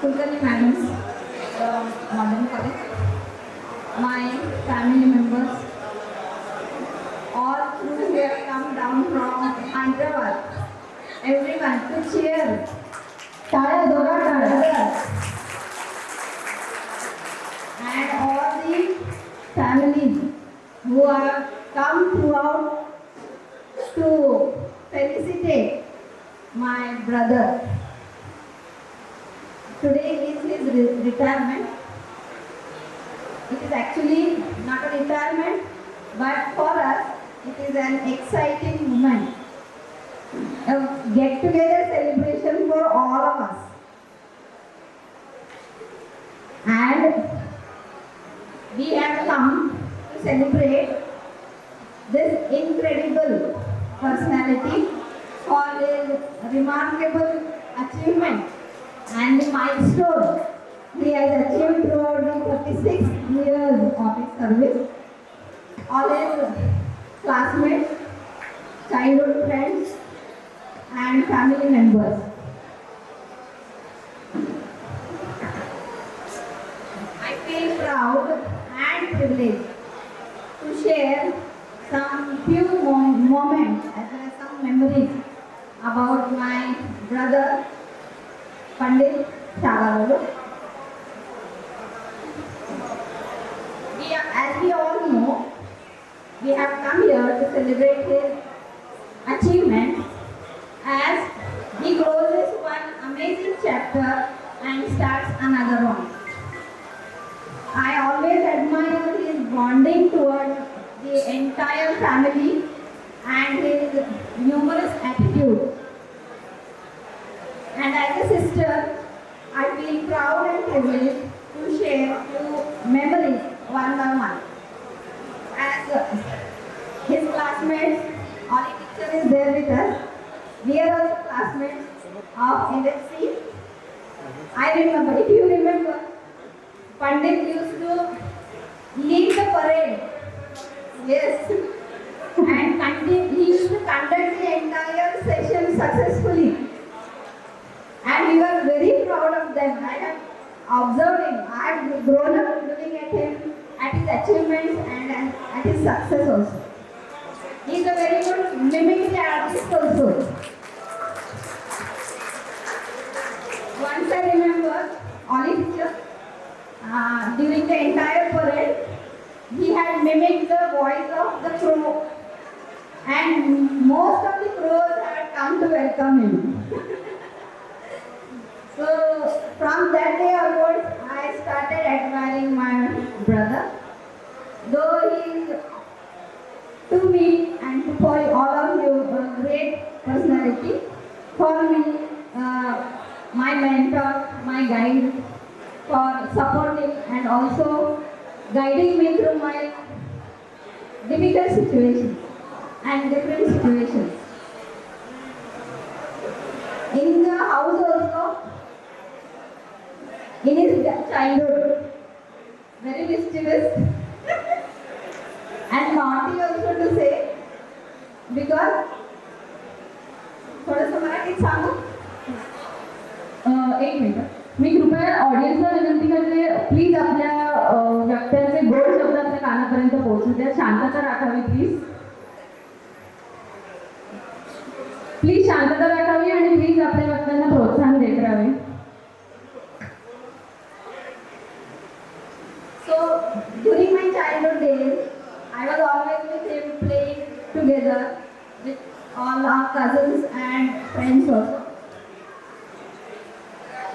Kulkarni madams from Modern College, my family members, all who have come down from Hyderabad, everyone to cheer. टाळ्या जोरात टाळ्या. And all the families who have come throughout to felicitate my brother. Today is his retirement. It is actually not a retirement, but for us it is an exciting moment. A get-together celebration for all of us. And we have come to celebrate this incredible personality for his remarkable achievement and the milestone he has achieved throughout the 36 years of his service. All his classmates, childhood friends, and family members. I feel proud and privileged to share some few moments as well as some memories about my brother Pandit Shagaralu. As we all know, we have come here to celebrate his achievement as he closes one amazing chapter and starts another one. I always admire his bonding towards the entire family and his humorous attitude. And as a sister, I feel proud and privileged to share few memories one by one. As his classmates, all the teacher is there with us. We are also classmates of LFC. I remember, if you remember, Pandit used to lead the parade. Yes. And he used to conduct the entire session successfully. And we were very proud of them. I have observed him. I have grown up looking at him, at his achievements and at his success also. He is a very good mimicry artist also. Once I remember, Oli teacher, during the entire parade, he had mimicked the voice of the crow. And most of the crows had come to welcome him. So, from that day onwards, I started admiring my brother. Though he is, to me and for all of you, a great personality. For me, my mentor, my guide, for supporting and also guiding me through my difficult situations and different situations. In the house also, in his childhood, very mischievous and naughty also to say, because थोडंसं मराठीत सांगू. एक minute, मी कृपया ऑडियन्सला विनंती करते, please आपल्या वक्त्यांचे गोड शब्द आपल्या कानापर्यंत पोहोचू द्या. शांतता राखावी प्लीज. प्लीज शांतता राखावी आणि प्लीज आपल्या वक्त्यांना प्रोत्साहन देत राहावे. So, during my childhood days, I was always with him playing together with all our cousins and friends also.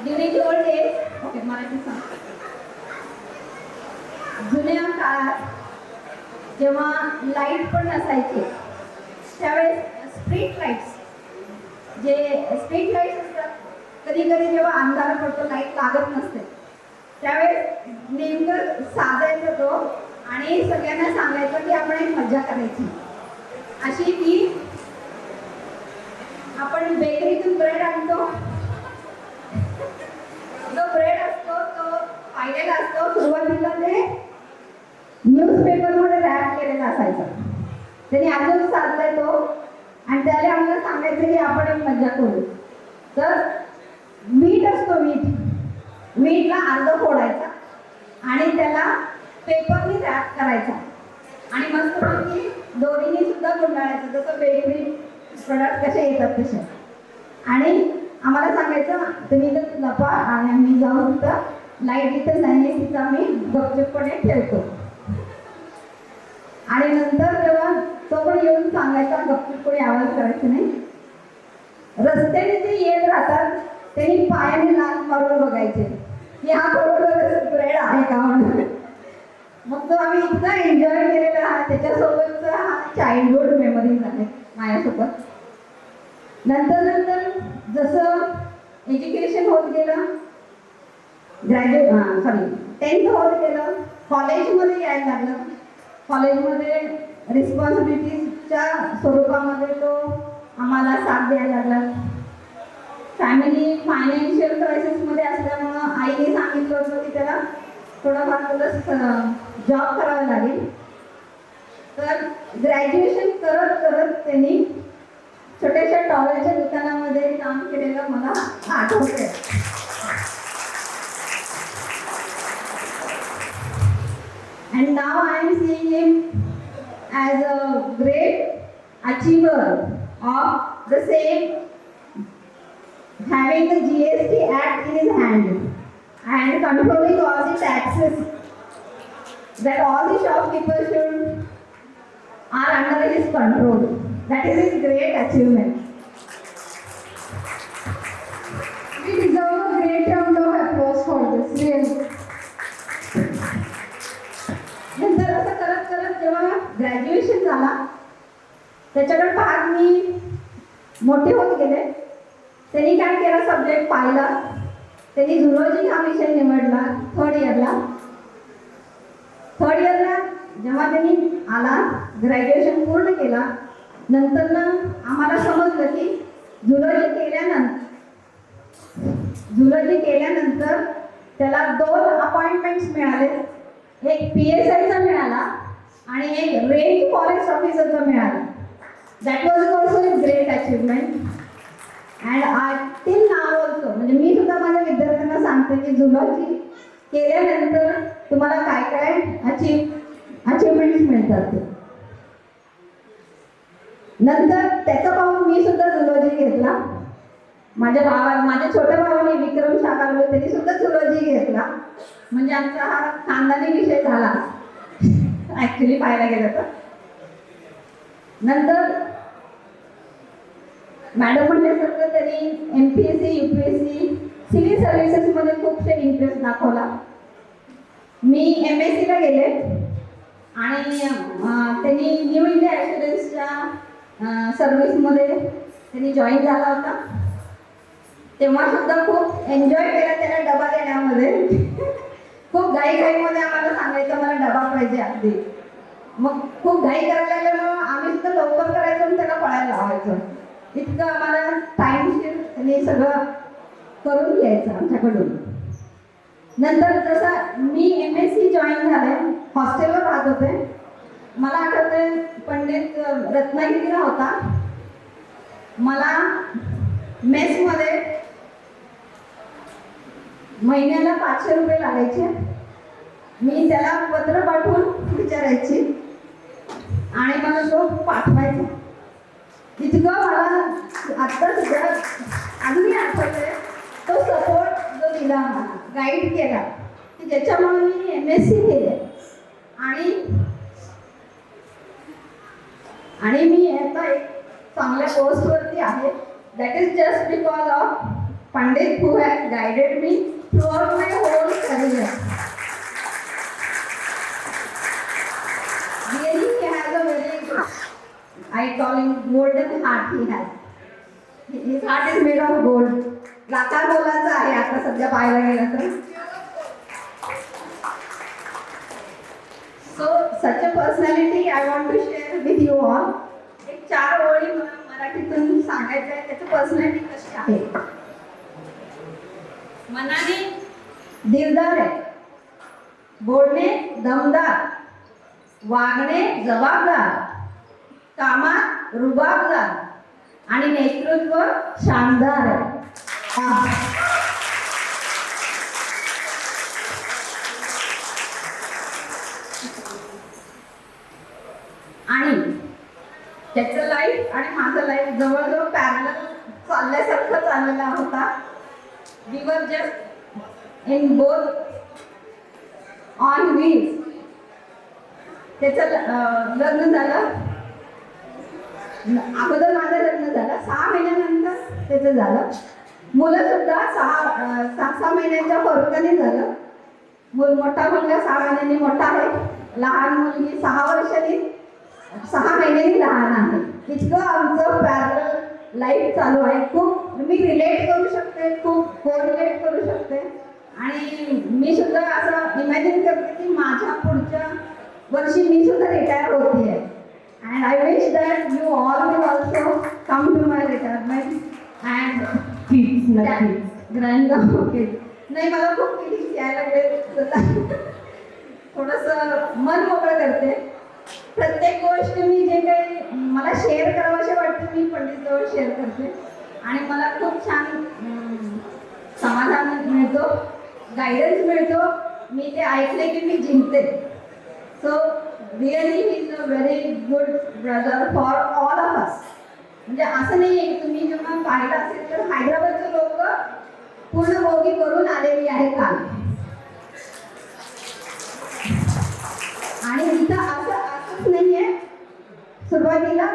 During the old days, okay, Marathi सांग. जुन्या काळात जेव्हा लाईट पण नसायचे, त्यावेळेस स्ट्रीट लाईट्स असतात, कधी कधी जेव्हा अंधार पडतो, लाईट लागत नसते, त्यावेळेस नेमकं साजायचं तो आणि सगळ्यांना सांगायचं की आपण एक मजा करायची. अशी की आपण बेकरीतून ब्रेड आणतो, जो ब्रेड असतो तो पाहिलेला असतो, सुरुवातीला ते न्यूजपेपरमध्ये रॅप केलेला असायचा. त्यांनी अजून साधलाय तो आणि त्याला आम्हाला सांगायचं की आपण एक मजा करू. तर मीठ असतो, मीठ मीठला अर्ध फोडायचा आणि त्याला पेपरनी रॅप करायचा आणि मस्तपैकी दोरीने सुद्धा गुंडाळायचं, जसं बेकरी प्रोडक्ट कसे येतात तसे. आणि आम्हाला सांगायचं तुम्ही इथं लपा आणि आम्ही जाऊन तिथं लाईट इथं नाही आहे तिथं आम्ही गपचूपपणे ठेवतो. आणि नंतर जेव्हा तो पण येऊन सांगायचा, गपचूप कोणी आवाज करायचा नाही. रस्त्याने जे येत राहतात त्यांनी पायाने लाथ मारून बघायचे की हा बरोबर ब्रेड आहे का म्हणून. मग तो आम्ही इतका एन्जॉय केलेला हा त्याच्यासोबतचा हा चाइल्डहुड मेमरीज आहे माझ्यासोबत. नंतर नंतर जसं एज्युकेशन होत गेलं, 10th होत गेलं, कॉलेजमध्ये यायला लागलं. कॉलेजमध्ये रिस्पॉन्सिबिलिटीजच्या स्वरूपामध्ये तो आम्हाला साथ द्यायला लागला. फॅमिली फायनान्शियल क्रायसिसमध्ये असल्यामुळं आईने सांगितलं होतं की त्याला थोडाफार तुला जॉब करावा लागेल. तर ग्रॅज्युएशन करत करत त्यांनी छोट्याशा टॉवेलच्या दुकानामध्ये काम केलेलं मला आठवतंय. And now I am seeing him as a great achiever of the same, having the GST Act in his hand and controlling all the taxes that all the shopkeepers are under his control. That is his great achievement. We deserve a great round of applause for this, really. नंतर असं करत करत जेव्हा graduation झाला त्याच्याकडे पाहत मी मोठे होत गेले. त्यांनी काय केलं, सब्जेक्ट पाहिला, त्यांनी झुलॉजी हा विषय निवडला थर्ड इयरला. जेव्हा त्यांनी आला, ग्रॅज्युएशन पूर्ण केला, नंतर ना आम्हाला समजलं की झुलॉजी केल्यानंतर त्याला 2 अपॉइंटमेंट्स मिळाले. एक PSIचा मिळाला आणि एक रेंज फॉरेस्ट ऑफिसरचा मिळाला. That was also a great achievement. And till now also, म्हणजे मी सुद्धा माझ्या विद्यार्थ्यांना सांगते की झुलॉजी केल्यानंतर तुम्हाला काय काय अचीवमेंट्स मिळतात ते. नंतर त्याचा पाहून मी सुद्धा झुलॉजी घेतला. माझ्या छोट्या भावाने विक्रम शाकालवे त्यांनी सुद्धा झुलॉजी घेतला. म्हणजे आमचा हा खानदानी विषय झाला ऍक्च्युली पाहायला गेलं तर. नंतर मॅडम म्हटल्यासारखं त्यांनी MPSC UPSC सिव्हिल सर्व्हिसेसमध्ये खूपशे इंटरेस्ट दाखवला. मी MSc ला गेले आणि त्यांनी न्यू इंडिया ॲश्युरन्सच्या सर्व्हिसमध्ये त्यांनी जॉईन झाला होता. तेव्हा सुद्धा खूप एन्जॉय केला त्याला डबा देण्यामध्ये. खूप घाईमध्ये आम्हाला सांगायचं मला डबा पाहिजे अगदी. मग खूप घाई करायला लागल्यामुळं आम्ही सुद्धा लवकर करायचं आणि त्याला पळायला लावायचं. इतकं आम्हाला टाईमशीर त्यांनी सगळं करून घ्यायचं आमच्याकडून. नंतर जसं मी MSc जॉईन झाले, हॉस्टेलवर राहत होते. मला आठवतंय पंडित रत्नागिरीला होता. मला मेसमध्ये महिन्याला 500 रुपये लागायचे. मी त्याला पत्र पाठवून विचारायची आणि मला तो पाठवायचा. इतकं मला आत्ता सुद्धा अजूनही आठवतंय तो सपोर्ट जो दिला मला, गाईड केला, ज्याच्यामुळे मी MSc केले. आणि मी आता एक चांगल्या पोस्टवरती आहे. That is just because of Pandit who has guided me throughout my whole career. Really, he has a very good, I call him golden heart he has. His heart is made of gold. लाखार मोलाचा आहे आता सध्या पाहायला गेलं तर. So such a personality I want to share with you all. एक 4 ओळी मराठीतून सांगायचं आहे त्याची पर्सनॅलिटी कशी आहे. मनाने दिलदार आहे, बोलणे दमदार, वागणे जबाबदार, कामात रुबाबदार आणि नेतृत्व शानदार आहे. त्याचं लाईफ आणि माझं लाईफ जवळजवळ पॅरलल चालल्यासारखं चाललेला होता. We were just in both on wheels. त्याचं लग्न झालं, अगोदर माझं लग्न झालं, 6 महिन्यानंतर त्याचं झालं. मुलं सुद्धा 6 महिन्यांच्या फरकाने झालं. मोठा मुलगा 6 महिन्यांनी मोठा आहे, लहान मुलगी 6 वर्षांनी 6 महिन्यांनी लहान आहे. इतकं आमचं पॅरलल लाईफ चालू आहे. खूप मी रिलेट करू शकते, खूप कोरिलेट करू शकते. आणि मी सुद्धा असं इमॅजिन करते की माझ्या पुढच्या वर्षी मी सुद्धा रिटायर होते आहे. And I wish that you all will also come to my retirement and please नक्कीच. Grand okay. नाही, मला खूप फिलिंग्स यायला लागले. थोडंसं मन मोकळं करते. प्रत्येक गोष्ट मी जे काही मला शेअर करावंसे वाटते मी पंडितजवळ शेअर करते. आणि मला खूप छान समाधान मिळतो, गायडन्स मिळतो. मी ते ऐकले की मी जिंकते. So really he is a very good brother for all of us. म्हणजे असं नाही आहे की तुम्ही जेव्हा पाहिलं असेल तर हैदराबादचे लोक पूर्ण बोगी करून आलेली आहे काल. आणि इथं असंच नाही आहे. सुरुवातीला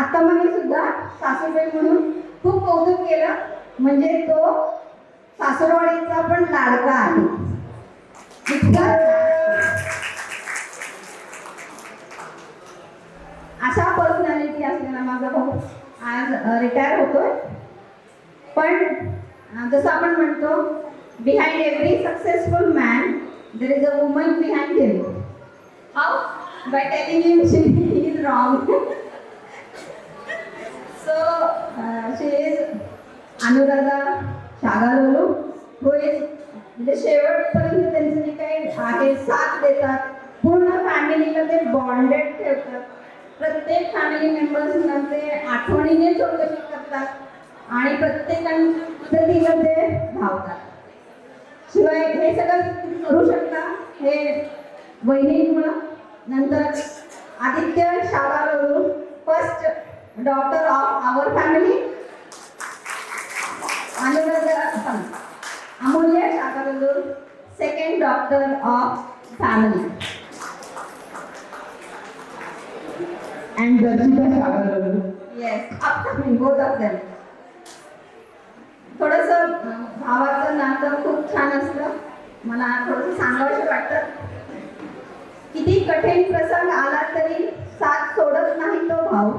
आता मला सुद्धा सासूबाई म्हणून खूप कौतुक केलं. म्हणजे तो सासूरवाडीचा पण लाडका आहे. इतका अशा पर्सनॅलिटी असलेला माझा भाऊ आज रिटायर होतोय. पण जसं आपण म्हणतो, behind every successful man there is a woman behind him. How? By telling him she is wrong. So she is Anuradha Shagalolu, who is म्हणजे शेवटपर्यंत त्यांचं जे काही आहे साथ देतात. पूर्ण फॅमिलीला ते बॉन्डेड ठेवतात. प्रत्येक फॅमिली मेंबर्सना ते आठवणीने चौकशी करतात आणि प्रत्येकांच्या मदतीला ते धावतात. शिवाय हे सगळं तुम्ही करू शकता हे वहिनीमुळं. नंतर Aditya Shagalolu, first daughter of our family. Anuradha Amulya Shagalolu, second doctor of family. And Darshita Shagalolu. Yes, upcoming both of them. थोडंसं भावाचं नातं खूप छान असतं. मला थोडंसं सांगावंसं वाटतं. किती कठीण प्रसंग आला तरी साथ सोडत नाही तो भाऊ.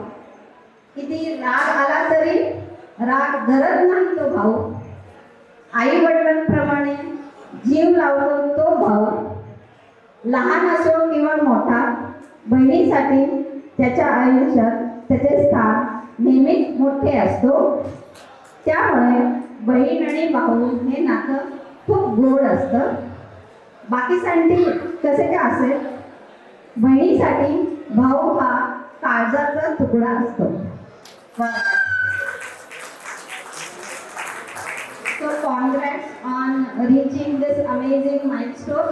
किती राग आला तरी राग धरत नाही तो भाऊ. आई वडिलांप्रमाणे जीव लावतो तो भाऊ. लहान असो किंवा मोठा, बहिणीसाठी त्याच्या आयुष्यात त्याचे स्थान नेहमीच मोठे असतो. त्यामुळे बहीण आणि भाऊ हे नातं खूप गोड असतं. बाकीसाठी कसे काय असेल, बहिणीसाठी भाऊ हा काळजाचा तुकडा असतो. So congrats on reaching this amazing milestone.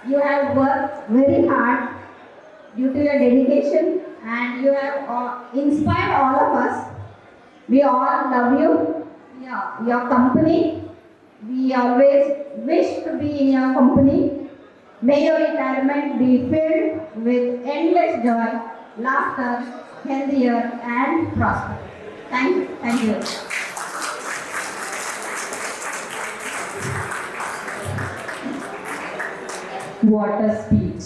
You have worked very hard due to your dedication and you have inspired all of us. We all love you, your company. We always wish to be in your company. May your retirement be filled with endless joy, laughter, healthier and prosper. Thank you. Thank you. What a speech.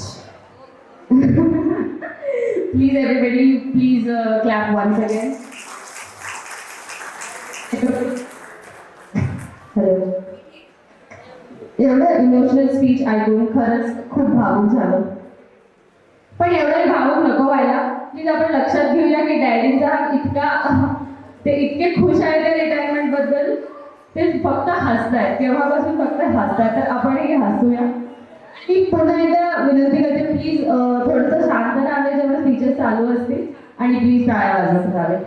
Please everybody, please clap once again. Hello. एवढं emotional speech ऐकून खरंच खूप भावूक झालं. पण एवढं भावूक नको व्हायला. प्लीज आपण लक्षात घेऊया की डॅडीचा हा इतका ते इतके खुश आहे त्या रिटायरमेंट बद्दल. ते फक्त हसतायत, केव्हापासून फक्त हसतायत. तर आपणही हसूया. मी पुन्हा एकदा विनंती करते, प्लीज थोडंसं शांत राहावे जेव्हा स्पीचेस चालू असतील आणि प्लीज टाळ्या वाजवत राहावे.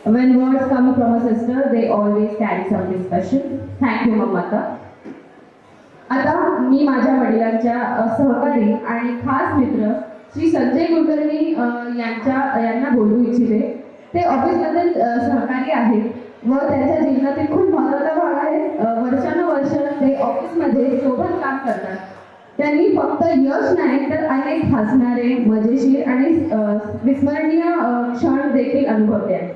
When words come from a sister, they always carry something special. Thank you, Mamata. आता मी माझ्या वडिलांच्या सहकारी आणि खास मित्र श्री संजय कुलकर्णी यांना बोलू इच्छिते. ते ऑफिसमध्ये सहकारी आहेत व त्यांच्या जीवनातील खूप महत्त्वाचा भाग आहे. वर्षानुवर्ष ते ऑफिसमध्ये सोबत काम करतात. त्यांनी फक्त यश नाही तर अनेक हसणारे, मजेशीर आणि विस्मरणीय क्षण देखील अनुभवले आहेत.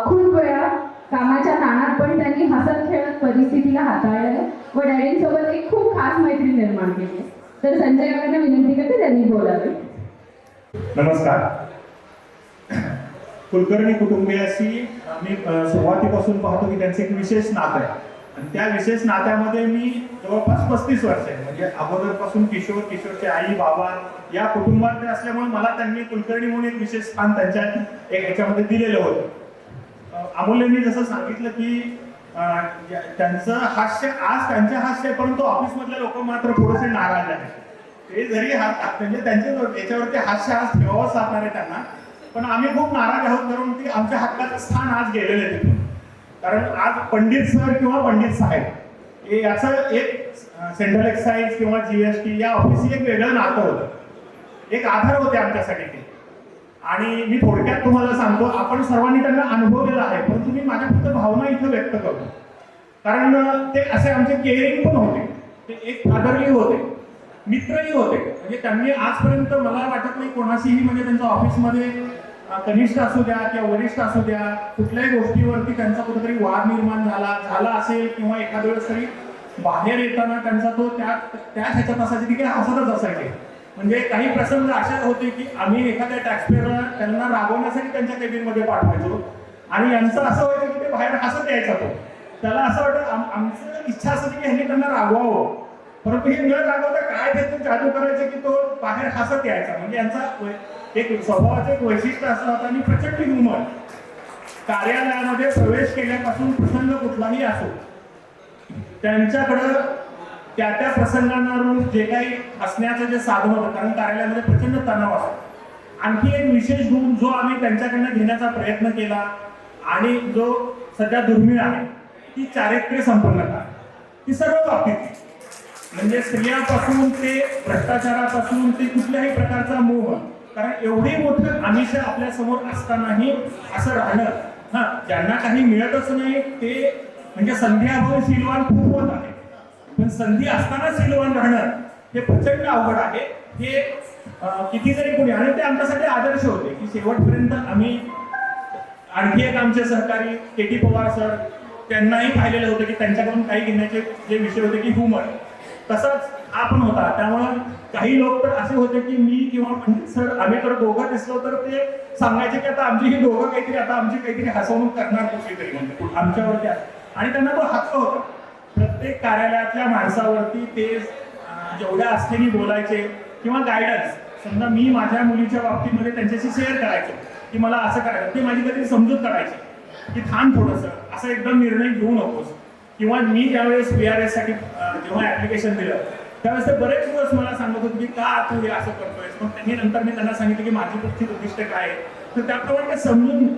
खूप वेळा कामाच्या ताणात पण त्यांनी हसत खेळत परिस्थितीला हाताळलं व डॅडींसोबत एक खूप खास मैत्री निर्माण केली. तर संजय काकांना विनंती करते त्यांनी बोलावे. नमस्कार. कुलकर्णी कुटुंबियाशी मी सुरुवातीपासून पाहतो की त्यांचं एक विशेष नातं आहे आणि त्या विशेष नात्यामध्ये मी जवळपास 35 वर्ष आहे. म्हणजे अगोदरपासून किशोरची आई बाबा या कुटुंबात असल्यामुळे मला त्यांनी कुलकर्णी म्हणून एक विशेष स्थान त्यांच्या एक याच्यामध्ये दिलेलं होतं. अमूल्यनी जसं सांगितलं की त्यांचं हास्य आज त्यांचे हास्य आहे, परंतु ऑफिसमधले लोक मात्र थोडेसे नाराज आहेत. ते जरी म्हणजे त्यांच्या याच्यावरती हास्य आज ठेवावंच लागणार आहे त्यांना, पण आम्ही खूप नाराज आहोत कारण की आमच्या हक्काचं स्थान आज गेलेलं आहे तिथून. कारण आज पंडित सर किंवा पंडित साहेब हे याचं एक सेंट्रल एक्साईज किंवा GST या ऑफिसची एक वेगळं नातं होतं, एक आधार होते आमच्यासाठी ते. आणि मी थोडक्यात तुम्हाला सांगतो, आपण सर्वांनी त्यांना अनुभवलेलं आहे, परंतु मी माझ्या फक्त भावना इथं व्यक्त करतो. कारण ते असे आमचे केअरिंग पण होते, ते एक आदरही होते, मित्रही होते. म्हणजे त्यांनी आजपर्यंत मला वाटत नाही कोणाशीही म्हणजे त्यांच्या ऑफिसमध्ये कनिष्ठ असू द्या किंवा वरिष्ठ असू द्या कुठल्याही गोष्टीवरती त्यांचा कुठेतरी वाद निर्माण झाला असेल किंवा एखाद्या वेळेस तरी बाहेर येताना त्यांचा तो त्या ह्याच्यात असायचे की काही हसतच असायचे. म्हणजे काही प्रसंग असे होते की आम्ही एखाद्या टॅक्सपेअरला त्यांना राबवण्यासाठी त्यांच्या केबिनमध्ये पाठवायचो आणि यांचं असं व्हायचं की ते बाहेर हसत यायचा. तो त्याला असं वाटतं आमचं इच्छा असते की ह्यांनी त्यांना रागवावं, परंतु हे न रागवता काय त्यातून जादू करायचं की तो बाहेर हसत यायचा. म्हणजे यांचा एक स्वभावाचं एक वैशिष्ट्य असं होतं आणि प्रचंड ह्युमर. कार्यालयामध्ये प्रवेश केल्यापासून प्रसंग कुठलाही असो त्यांच्याकडं त्या प्रसंगांवरून जे काही हसण्याचं जे साधन होतं, कारण कार्यालयामध्ये प्रचंड तणाव असतो. आणखी एक विशेष गुण जो आम्ही त्यांच्याकडनं घेण्याचा प्रयत्न केला आणि जो सध्या दुर्मिळ आहे ती चारित्र्य संपन्नता. ती सर्व बाबतीत म्हणजे स्त्रियापासून ते भ्रष्टाचारापासून ते कुठल्याही प्रकारचा मोह. कारण एवढी मोठं आमिष आपल्या समोर असतानाही असं राहणं, ज्यांना काही मिळतच नाही ते म्हणजे संध्याभावी शीलवान खूप होत आहे, पण संधी असताना शीलवान राहणं हे प्रचंड अवघड आहे. हे किती जरी कोणी आणि ते आमच्यासाठी आदर्श होते की शेवटपर्यंत आम्ही. आणखी एक आमचे सहकारी KT पवार सर, त्यांनाही पाहिलेलं होतं की त्यांच्याकडून काही घेण्याचे जे विषय होते की ह्युमर, तसाच हा पण होता. त्यामुळं काही लोक तर असे होते की मी किंवा पंडित सर आम्ही तर दोघं दिसलो तर ते सांगायचे की आता आमची ही दोघं काहीतरी आता आमची काहीतरी हसवणूक करणार कुठली तरी म्हणजे आमच्यावरती. आणि त्यांना तो हक्क होता प्रत्येक कार्यालयातल्या माणसावरती. ते जेवढ्या आस्थेने बोलायचे किंवा गायडन्स. समजा मी माझ्या मुलीच्या बाबतीमध्ये त्यांच्याशी शेअर करायचो की मला असं करायचं, ते माझी काहीतरी समजूत करायची की थांब थोडंसं, असं एकदम निर्णय घेऊ नकोस. किंवा मी ज्यावेळेस VRS साठी जेव्हा ऍप्लिकेशन दिलं त्यावेळेस ते बरेच दिवस मला सांगत होते की का तू हे असं करतोयस. मग त्यांनी नंतर मी त्यांना सांगितलं की माझी पुढची उद्दिष्ट काय आहे, तर त्याप्रमाणे समजून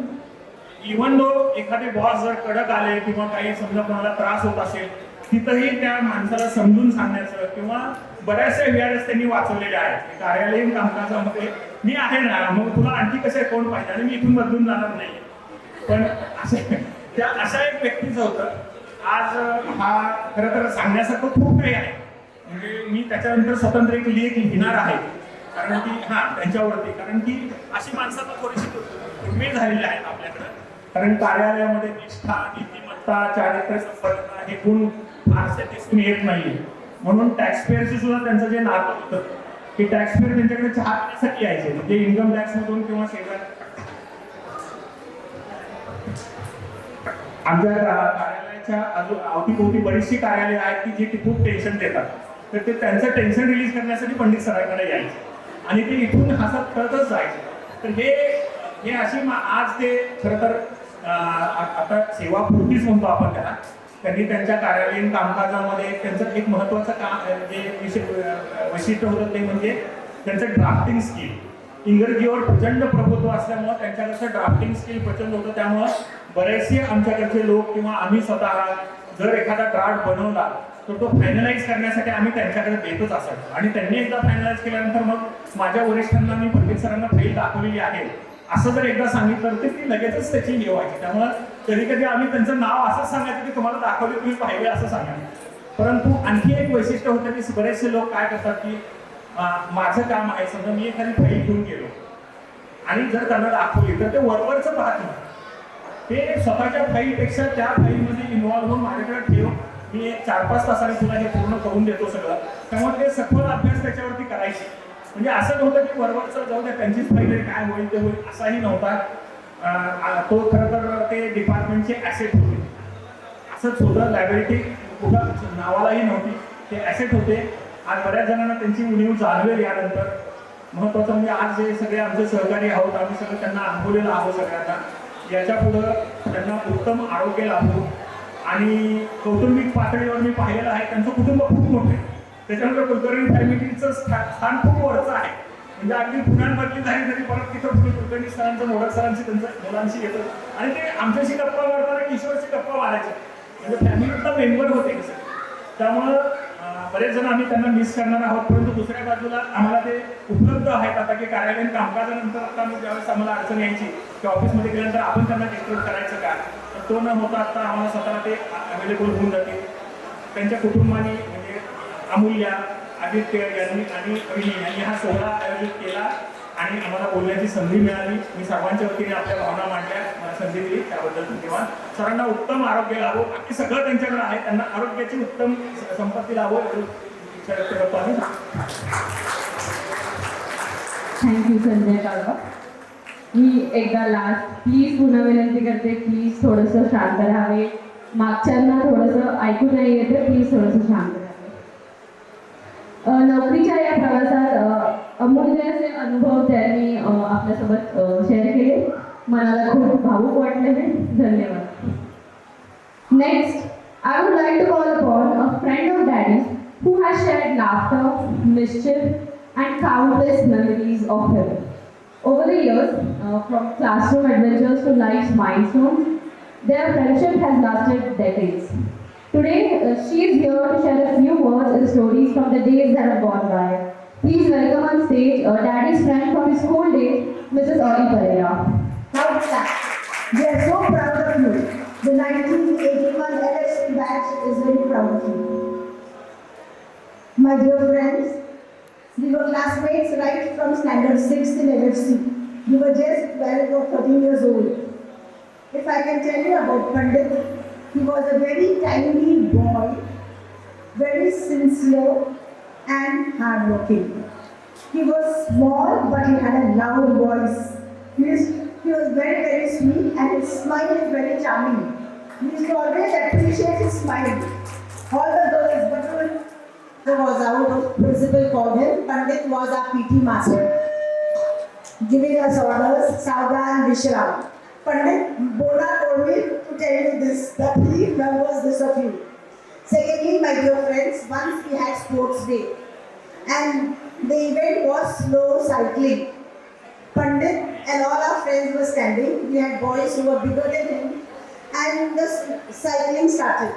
इव्हन दो एखादे बॉस जर कडक आले किंवा काही समजा कोणाला त्रास होत असेल तिथंही त्या माणसाला समजून सांगण्याचं. किंवा बऱ्याचशा VRS त्यांनी वाचवलेल्या आहेत कार्यालयीन कामकाजामध्ये. मी आहे ना, मग तुला आणखी कसे कोण पाहिजे आणि मी इथून बदलून जाणार नाही. पण त्या अशा एक व्यक्तीचं होतं. आज हा खरं तर सांगण्यासारखं खूप काही आहे. म्हणजे मी त्याच्यानंतर स्वतंत्र एक लेख लिहिणार आहे कारण की त्यांच्यावरती, कारण की अशी माणसं थोडीशी दुर्मिळ झालेली आहेत आपल्याकडं. कारण कार्यालयामध्ये निष्ठा, नीतिमत्ता, चारित्र्य संपन्नता हे गुण फारसे दिसून येत नाहीये. म्हणून टॅक्सपेअरशी सुद्धा त्यांचं जे नातं होतं की टॅक्सपेअर त्यांच्याकडे चहा पिण्यासाठी यायचे. म्हणजे इन्कम टॅक्स मधून किंवा शेजार आमच्या कार्यालयाच्या अवतीभोवती बरीचशी कार्यालय आहेत की जी खूप टेन्शन देतात. तर ते त्यांचं टेन्शन रिलीज करण्यासाठी पंडित सरांकडे यायचे आणि ते इथून हसत खेळतच जायचे. तर हे अशी आज ते खरं तर आता सेवापूर्तीच म्हणतो आपण त्याला. त्यांनी त्यांच्या कार्यालयीन कामकाजामध्ये त्यांचं एक महत्त्वाचं काम जे वैशिष्ट्य होतं ते म्हणजे त्यांचं ड्राफ्टिंग स्किल. इंग्रजीवर प्रचंड प्रभुत्व असल्यामुळं त्यांच्याकडचं ड्राफ्टिंग स्किल प्रचंड होतं. त्यामुळं बरेचसे आमच्याकडचे लोक किंवा आम्ही स्वतः जर एखादा ड्राफ्ट बनवला तर तो फायनलाइज करण्यासाठी आम्ही त्यांच्याकडे देतच असायचो. आणि त्यांनी एकदा फायनलाइज केल्यानंतर मग माझ्या वरिष्ठांना मी पंडित सरांना फाईल दाखवलेली आहे असं जर एकदा सांगितलं तर ती लगेचच त्याची हे व्हायची. त्यामुळं कधी कधी आम्ही त्यांचं नाव असंच सांगायचं की तुम्हाला दाखवले तुम्ही पाहिले असं सांगायचं. परंतु आणखी एक वैशिष्ट्य होतं की बरेचसे लोक काय करतात की माझं काम आहे, समजा मी एखादी फाईल घेऊन गेलो आणि जर त्यांना दाखवली तर ते वरवरचं पाहत नाही. ते स्वतःच्या फाईलपेक्षा त्या फाईलमध्ये इन्व्हॉल्व्ह होऊन माझ्याकडे ठेव, मी एक 4-5 तासाने तुला हे पूर्ण करून देतो सगळं. त्यामुळे ते सखोल अभ्यास त्याच्यावरती करायचे. म्हणजे असं नव्हतं की वरवरचं जाऊ द्या त्यांचीच फाईल आहे, काय होईल ते होईल असाही नव्हता. तो खरं तर ते डिपार्टमेंटचे ॲसेट होते. असंच होतं, लायबिलिटी कुठं नावालाही नव्हती, ते ॲसेट होते. आज बऱ्याच जणांना त्यांची उणीव जाणवेल यानंतर. महत्त्वाचं म्हणजे आज जे सगळे आमचे सहकारी आहोत आम्ही सगळं त्यांना अनुभवलेलं आहोत सगळ्यांना. याच्या पुढं त्यांना उत्तम आरोग्य लाभो. आणि कौटुंबिक पातळीवर मी पाहिलेलं आहे त्यांचं कुटुंब खूप मोठं आहे. त्याच्यानंतर कुलकर्णी फॅमिलीचं स्थान खूप वरचं आहे. म्हणजे अगदी पुण्यामधली झाली तरी परत तिथं कुलकर्णी सरांचं मोडक सरांशी त्यांचं मुलांशी येतं आणि ते आमच्याशी गप्पा मारताना किशोरशी गप्पा मारायचे. म्हणजे फॅमिलीतला मेंबर होते कसं. त्यामुळं बरेच जण आम्ही त्यांना मिस करणार आहोत. परंतु दुसऱ्या बाजूला आम्हाला ते उपलब्ध आहेत आता की कार्यालयीन कामकाजानंतर आता आम्ही ज्यावेळेस आम्हाला अडचण यायची की ऑफिसमध्ये गेल्यानंतर आपण त्यांना डिस्टर्ब करायचं का, तर तो न होता आता आम्हाला स्वतःला ते अवेलेबल होऊन जाते. त्यांच्या कुटुंबाने म्हणजे अमूल्या, आदित्य यांनी आणि अविनी यांनी हा सोहळा आयोजित केला आणि आम्हाला बोलण्याची संधी मिळाली. मी सर्वांच्या वतीने आपल्या भावना मांडल्या, मला संधी दिली त्याबद्दल धन्यवाद. सरांना उत्तम आरोग्य लाभो. बाकी सगळं त्यांच्याकडे आहे, त्यांना आरोग्याची उत्तम संपत्ती लाभो. थँक्यू संजय काळवा. मी एकदा लास्ट प्लीज पुन्हा विनंती करते, प्लीज थोडंसं शांत राहावे. मागच्यांना थोडंसं ऐकू नाही येते, प्लीज थोडंसं शांत राहावे. नोकरीच्या या प्रवासात अमूल्य असे अनुभव त्यांनी आपल्यासोबत शेअर केले. मनाला खूप भावूक वाटले. धन्यवाद. Next, I would like to call upon a friend of Daddy's who has shared laughter, mischief, and countless memories of him. Over the years, from classroom adventures to life's milestones, their friendship has lasted decades. Today, she is here to share a few words and stories from the days that have gone by. Please welcome on stage Daddy's friend from his school days, Mrs. Audie Pereira. How is that? We are so proud of you. The 1981 LSC batch is very proud of you. My dear friends, we were classmates right from standard 6 in LFC. We were just 12 or 13 years old. If I can tell you about Pandit, he was a very tiny boy, very sincere and hardworking. He was small but he had a loud voice. He was very, very sweet and his smile is very charming. We used to always appreciate his smile. All the girls, but when was out, principal called him. Pandit was our PT master, giving us orders, Sauda and Vishram. Pandit Bona told me to tell you this, that he remembers this of you. Secondly, my dear friends, once we had sports day and the event was slow cycling. Pandit and all our friends were standing. We had boys who were bigger than him and the cycling started.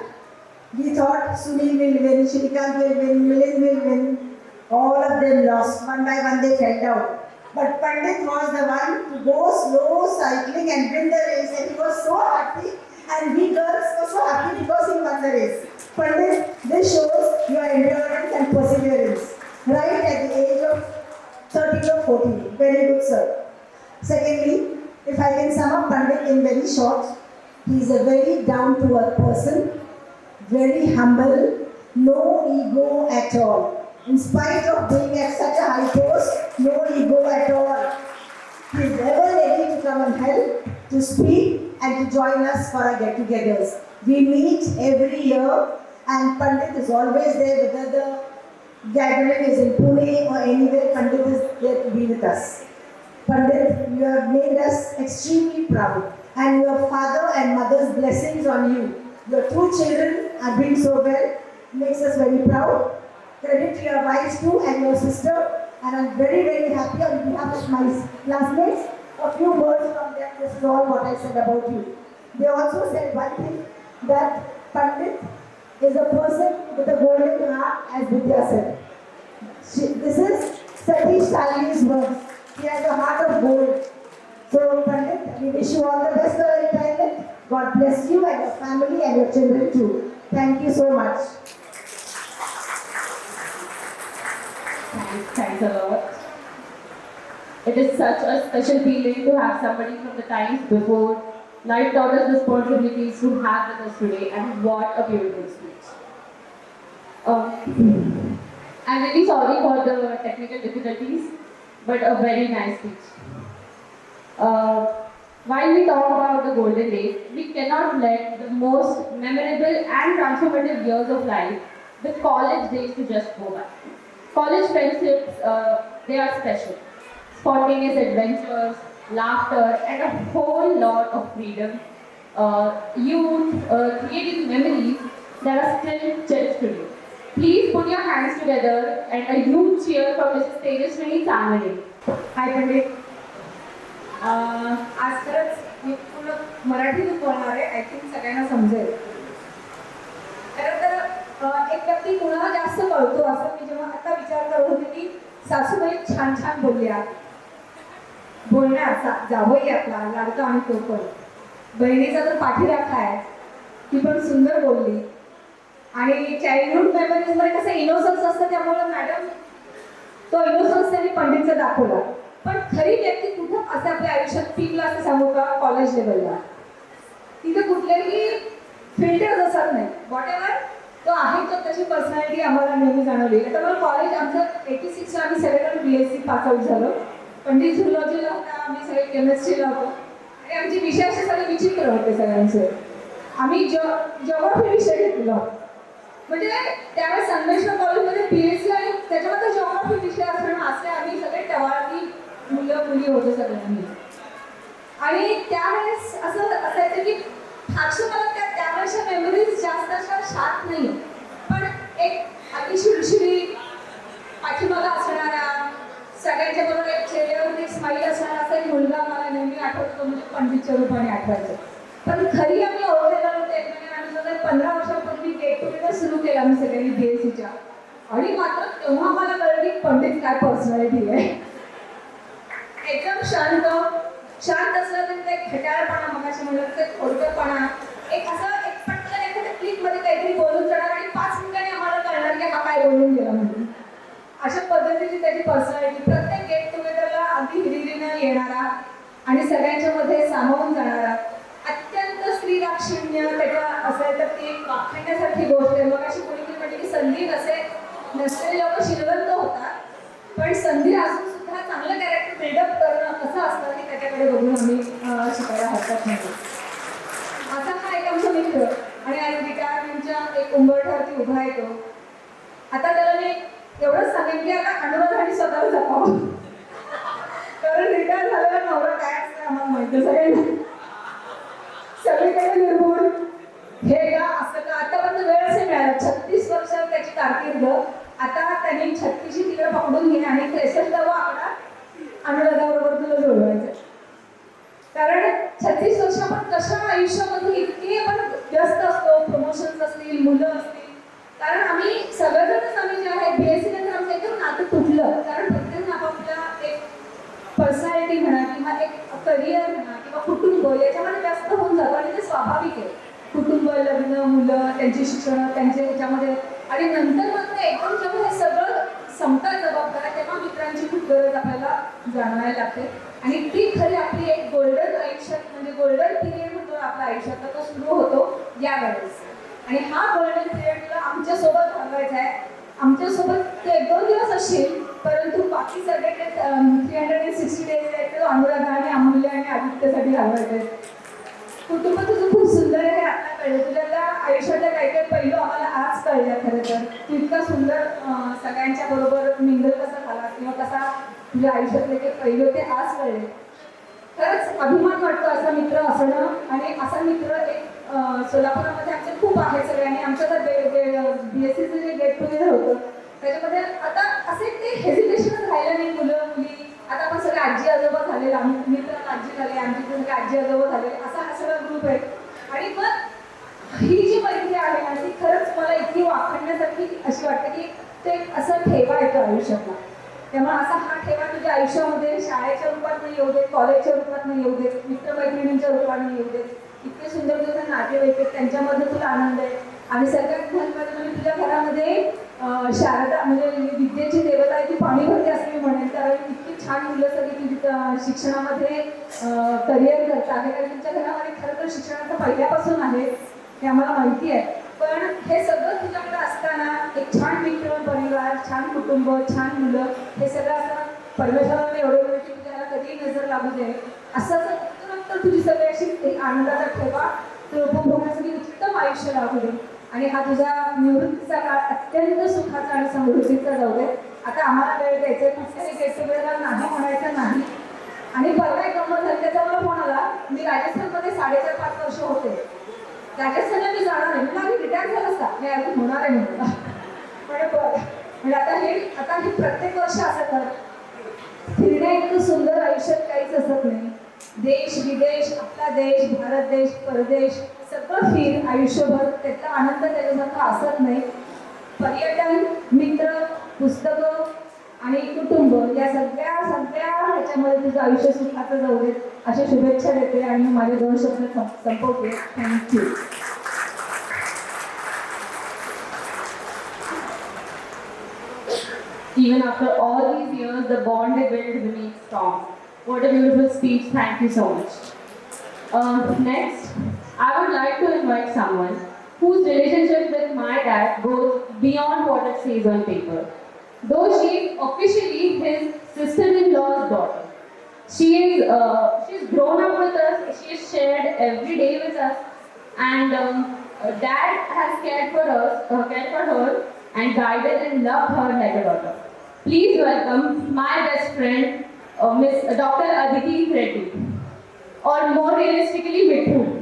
We thought Sunil will win, Shrikant will win, Milind will win. All of them lost. One by one they fell down. But Pandit was the one to go slow cycling and win the race, and he was so happy and we girls were so happy because he won the race. Pandit, this shows your endurance and perseverance. Right at the age of 13 or 14. Very good, sir. Secondly, if I can sum up Pandit in very short, he is a very down-to-earth person, very humble, no ego at all. In spite of being at such a high post, no ego at all. He is ever ready to come and help, to speak and to join us for our get-togethers. We meet every year and Pandit is always there, whether the gathering is in Pune or anywhere, Pandit is there to be with us. Pandit, you have made us extremely proud, and your father and mother's blessings on you. Your two children are doing so well, makes us very proud. Credit to your wives too and your sister, and I'm very, very happy on behalf of my classmates. A few words from them, this is all what I said about you. They also said one thing, that Pandit is a person with a golden heart, as Vidya said. This is Satish Sali's words. He has a heart of gold. So, Pandit, we wish you all the best for your retirement. God bless you and your family and your children too. Thank you so much. Thanks a lot. It is such a special feeling to have somebody from the times before life taught us responsibilities to have with us today, and what a beautiful speech. I'm really sorry for the technical difficulties, but a very nice speech. While we talk about the golden days, we cannot let the most memorable and transformative years of life, the college days, to just go by. College friendships, they are special. Spontaneous adventures, laughter, and a whole lot of freedom. Youth, creating memories that are still cherished today. Please put your hands together and a huge cheer for Mrs. Tejaswini Sangare. हाय पंडित. आज खरंच मी पूर्ण मराठीतच बोलणार आहे. I think सगळ्यांना समजेल. खरं तर एक व्यक्ती कुणाला जास्त कळतो असं मी जेव्हा आता विचार करत होते की सासूबाई छान छान बोलल्या. बोलण्याचा जावई आपला लाडका आणि तो पण. बहिणीचा तर पाठीराखा आहे, ती पण सुंदर बोलली. आणि चाइल्डहुड मेमरीजमध्ये कसं इनोसन्स असतं, त्यामुळे मॅडम तो इनोसन्स त्यांनी पंडितचा दाखवला. पण खरी व्यक्ती कुठं असं आपल्या आयुष्यात पिकला असं सांगू का? कॉलेज लेवलला. तिथे कुठलेही फिल्टर्स असत नाही. वॉट एव्हर तो आहे तो त्याची पर्सनॅलिटी आम्हाला नेहमी जाणवली. आता मला कॉलेज आमचं 86ला आम्ही सगळेजण BSc पास आउट झालो. पंडित झुलॉजीला होता, आम्ही सगळे केमिस्ट्रीला होतो. आणि आमचे विषय असे सगळे विचित्र होते सगळ्यांचे. आम्ही जिओग्राफी विषय घेतला. म्हणजे त्यावेळेस अन्वेषण कॉलेजमध्ये BSc आणि त्याच्यामध्ये जिओग्राफी विषय असणं असे आम्ही सगळे टवाळी मुलं मुली होतो सगळ्यांनी. आणि त्यावेळेस असं असायचं की फारसं मला त्यावेळेसच्या मेमरीज जास्त अशा शांत नाही, पण एक अतिशिरशिरी पाठीमागा असणारा, सगळ्यांच्या बरोबर एक चेहऱ्यावर एक स्माईल असणारा असा एक मुलगा मला नेहमी आठवतो, म्हणजे पंडितच्या रूपाने आठवायचं. पण खरी आम्ही ओळखलेला होतो एकमेकांना. आम्ही 15 वर्षापूर्वी गेट टुगेदर सुरू केला आम्ही सगळ्यांनी BScच्या. आणि मात्र तेव्हा मला कळलं की पंडित काय पर्सनॅलिटी आहे. एकदम शांत असलं तरी ते खट्याळपणा, मगाशी म्हणलं ते खोडकरपणा, एक असं एक पटकन एखाद्या क्लिकमध्ये काहीतरी बोलून जाणार आणि 5 मिनिटांनी आम्हाला कळणार की हा काय बोलून गेला म्हणून. अशा पद्धतीची त्याची पर्सनॅलिटी. प्रत्येक गेट टुगेदरला अगदी हिरिरीनं येणारा आणि सगळ्यांच्या मध्ये सामावून जाणारा. अत्यंत स्त्रीदाक्षिण्य त्याच्या असेल तर ती एक वाखाणण्यासारखी गोष्ट आहे. मग अशी कोणीतरी म्हणजे की संधी नसलेले लोक श्रीमंत होतात, पण संधी असून सुद्धा चांगलं कॅरेक्टर बिल्डअप करणं कसं असतं की त्याच्याकडे बघून आम्ही शिकायला हरकत नाही. असा हा एक आमचा मित्र. आणि आज रिटायरमेंटच्या एक उंबरठ्यावरती उभा आहे तो. आता त्याला मी एवढंच सांगेन की आता अनुराधाने स्वतःला जपावं, कारण रिटायर झालेला नवरा काय असतं आम्हाला माहिती सगळ्यांना. सगळीकडे निर्भूळ हे का असं का. आतापर्यंत वेळच नाही मिळाला. 36 वर्ष त्याची कारकीर्द. आता त्यांनी 36 तिकडे पकडून घे आणि 63वा आकडा अनुराधाबरोबर तुला जोडवायचं. कारण 36 वर्ष आपण कशा आयुष्यामध्ये इतके आपण व्यस्त असतो. प्रमोशन्स असतील, मुलं असतील. कारण आम्ही सगळेजणच आम्ही जे आहे BSc नंतर आमचं एकदम नातं तुटलं. कारण प्रत्येक आपापल्या एक पर्सनॅलिटी म्हणा किंवा एक करिअर म्हणा किंवा कुटुंब याच्यामध्ये व्यस्त होऊन जातो. आणि ते स्वाभाविक आहे. कुटुंब, लग्न, मुलं, त्यांची शिक्षण, त्यांचे ह्याच्यामध्ये. आणि नंतर मात्र एकदम जेव्हा हे सगळं संपतात जबाबदाऱ्या, तेव्हा मित्रांची खूप गरज आपल्याला जाणवायला लागते. आणि ती खरी आपली एक गोल्डन आयुष्यात, म्हणजे गोल्डन पिरियड म्हणतो आपल्या आयुष्यात, तो सुरू होतो या वेळेस. आणि हा गोल्डन पिरियड तुला आमच्यासोबत घालवायचा आहे. आमच्यासोबत ते 1-2 दिवस असशील, परंतु बाकी सगळे 360 डेज आहेत ते अनुराधा आणि अमूल्य आणि आदित्यसाठी घालवायचे आहेत. कुटुंब तुझं खूप सुंदर आहे हे आता कळलं. तुझ्या आयुष्यातल्या काही काही पैलू आम्हाला आज कळल्या. खरं तर तू इतका सुंदर सगळ्यांच्या बरोबर मिंगल कसा झाला किंवा कसा तुझ्या आयुष्यातले काही पैलू ते आज कळले. खरंच अभिमान वाटतो असा मित्र असणं. आणि असा मित्र एक सोलापुरामध्ये आमचे खूप आहे सगळ्यांनी. आमचं तर BScचं जे गेट टुगेदर होतं त्याच्यामध्ये आता असे ते हेजिटेशनच राहिलं नाही. मुलं मुली आता आपण सगळे आजी आजोबा झाले, मित्र आजी झाले, आमची सगळे आजी आजोबा झाले, असा हा सगळा ग्रुप आहे. आणि मग ही जी मैत्री आहे ना ती खरंच मला की अशी वाटते की ते असं ठेवा येतो आयुष्यातला. त्यामुळे असा हा ठेवा तुझ्या आयुष्यामध्ये शाळेच्या रूपात नाही येऊ देत, कॉलेजच्या रूपात नाही येऊ देत, मित्रमैत्रिणींच्या रूपात नाही येऊ देत. इतके सुंदर तुझे नातेवाईक आहेत, त्यांच्यामध्ये तुला आनंद आहे. आणि सगळ्यात महत्त्वाचं म्हणजे तुझ्या घरामध्ये शारदा म्हणजे विद्येची देवता आहे ती पाणी भरते असं मी म्हणेन. कारण इतकी छान मुलं सगळी तुझी शिक्षणामध्ये करिअर करतात आहे. कारण तुमच्या घरामध्ये खरं तर शिक्षणाचं पहिल्यापासून आहे हे आम्हाला माहिती आहे. पण हे सगळं तुझ्याकडे असताना एक छान मित्र परिवार, छान कुटुंब, छान मुलं, हे सगळं असं परमेश्वराने एवढं वेळ की तुझ्याला कधी नजर लागू दे असं तर तुझी सगळी अशी एक आनंदाचा ठेवा तो उपभोगण्यासाठी उत्तम आयुष्य लागू दे. आणि हा तुझा निवृत्तीचा काळ अत्यंत सुखाचा आणि समृद्धीचा जाऊ दे. आता आम्हाला वेळ द्यायचा आहे, कुठल्याही गेट टुगेदरला नाही म्हणायचं नाही. आणि परवा एक गंमत झाली, त्याचा मला फोन आला. मी राजस्थानमध्ये 4.5-5 वर्ष होते. राजस्थानला मी जाणार आहे, मी आधी रिटायर झालंच का मी अजून होणार आहे म्हणून. म्हणजे आता हे प्रत्येक वर्ष असं कर. फिरण्या इतकं सुंदर आयुष्यात काहीच असत नाही. देश विदेश, आपला देश, भारत देश, परदेश सगळं फिर आयुष्यभर. त्याचा आनंद त्याच्यासारखा असत नाही. पर्यटन, मित्र, पुस्तकं आणि कुटुंब या सगळ्या ह्याच्यामध्ये तुझं आयुष्य सुखाचं जाऊ दे अशा शुभेच्छा देते आणि माझे 2 शब्द संपवते. Thank you. Even after all these years, the bond they built remains strong. What a beautiful speech. Thank you so much. Next, I would like to invite someone whose relationship with my dad goes beyond what it says on paper. Though she is officially his sister-in-law's daughter, she's grown up with us. She is shared every day with us, and dad has cared for her, and guided and loved her like a daughter. Please welcome my best friend, Miss Dr. Aditi Reddy, or more realistically, Mithu.